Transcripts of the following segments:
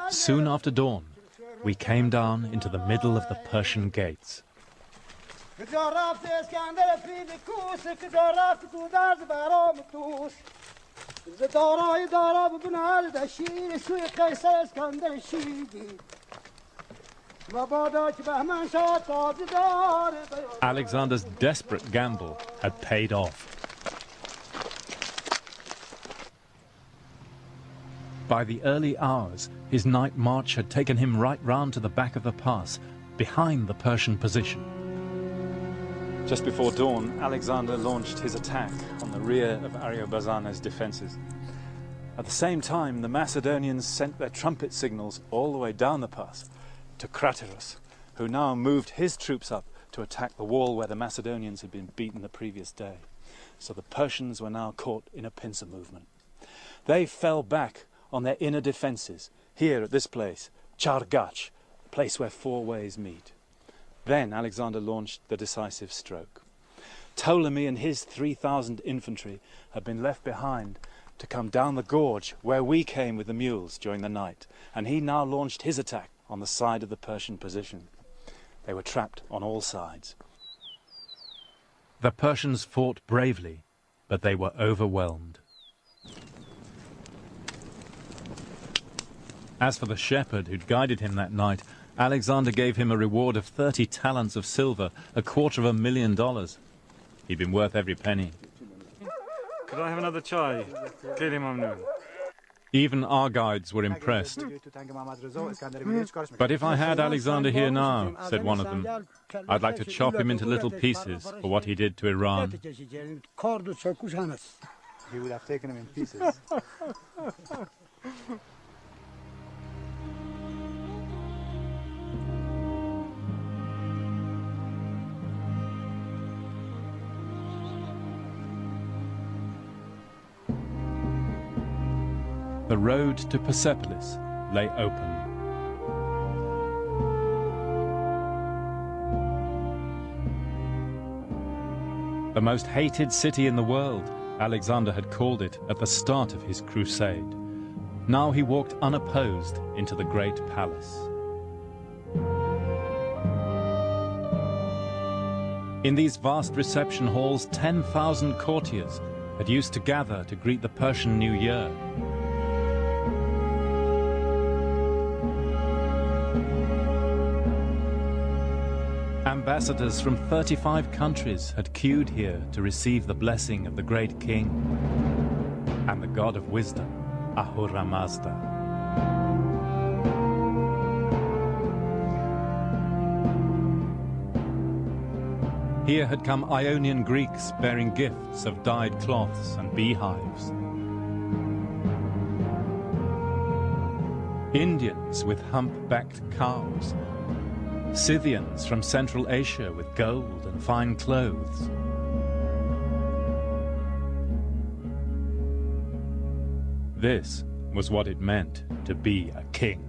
Soon after dawn, we came down into the middle of the Persian Gates. Alexander's desperate gamble had paid off. By the early hours, his night march had taken him right round to the back of the pass, behind the Persian position. Just before dawn, Alexander launched his attack on the rear of Ariobarzanes' defences. At the same time, the Macedonians sent their trumpet signals all the way down the pass to Craterus, who now moved his troops up to attack the wall where the Macedonians had been beaten the previous day. So the Persians were now caught in a pincer movement. They fell back on their inner defences, here at this place, Chargach, the place where four ways meet. Then Alexander launched the decisive stroke. Ptolemy and his 3,000 infantry had been left behind to come down the gorge where we came with the mules during the night, and he now launched his attack on the side of the Persian position. They were trapped on all sides. The Persians fought bravely, but they were overwhelmed. As for the shepherd who'd guided him that night, Alexander gave him a reward of 30 talents of silver, $250,000. He'd been worth every penny. Could I have another chai? Even our guides were impressed. But if I had Alexander here now, said one of them, I'd like to chop him into little pieces for what he did to Iran. He would have taken him in pieces. The road to Persepolis lay open. The most hated city in the world, Alexander had called it at the start of his crusade. Now he walked unopposed into the great palace. In these vast reception halls, 10,000 courtiers had used to gather to greet the Persian New Year. Ambassadors from 35 countries had queued here to receive the blessing of the great king and the god of wisdom, Ahura Mazda. Here had come Ionian Greeks bearing gifts of dyed cloths and beehives. Indians with hump-backed cows. Scythians from Central Asia with gold and fine clothes. This was what it meant to be a king.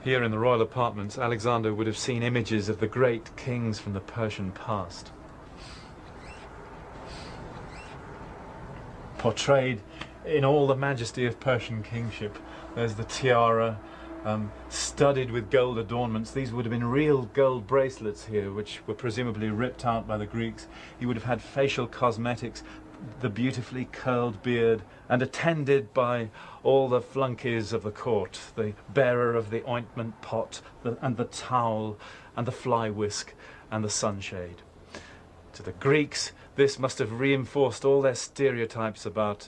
Here in the royal apartments, Alexander would have seen images of the great kings from the Persian past. Portrayed in all the majesty of Persian kingship. There's the tiara, studded with gold adornments. These would have been real gold bracelets here, which were presumably ripped out by the Greeks. He would have had facial cosmetics, the beautifully curled beard, and attended by all the flunkies of the court, the bearer of the ointment pot, and the towel, and the fly whisk, and the sunshade. To the Greeks, this must have reinforced all their stereotypes about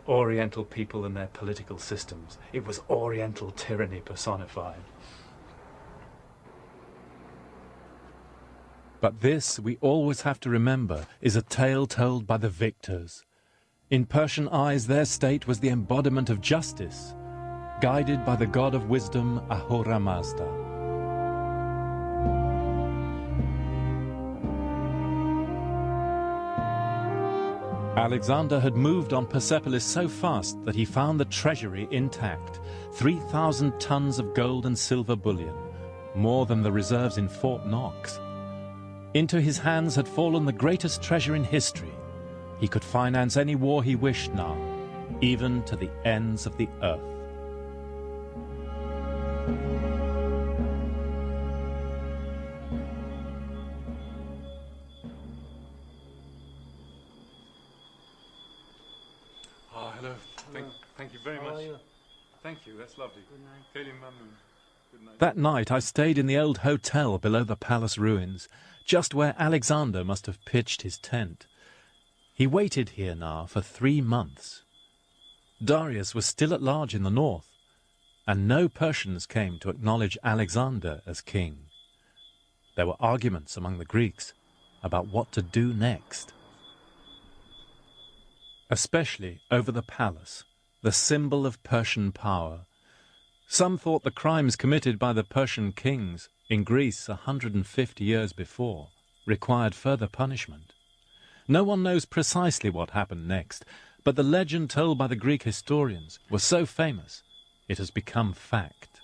Oriental people and their political systems. It was Oriental tyranny personified. But this, we always have to remember, is a tale told by the victors. In Persian eyes, their state was the embodiment of justice, guided by the god of wisdom, Ahura Mazda. Alexander had moved on Persepolis so fast that he found the treasury intact, 3,000 tons of gold and silver bullion, more than the reserves in Fort Knox. Into his hands had fallen the greatest treasure in history. He could finance any war he wished now, even to the ends of the earth. Oh, hello. Thank you very much. Thank you, that's lovely. Good night. Good night. That night I stayed in the old hotel below the palace ruins, just where Alexander must have pitched his tent. He waited here now for 3 months. Darius was still at large in the north, and no Persians came to acknowledge Alexander as king. There were arguments among the Greeks about what to do next, especially over the palace, the symbol of Persian power. Some thought the crimes committed by the Persian kings in Greece 150 years before required further punishment. No one knows precisely what happened next, but the legend told by the Greek historians was so famous it has become fact.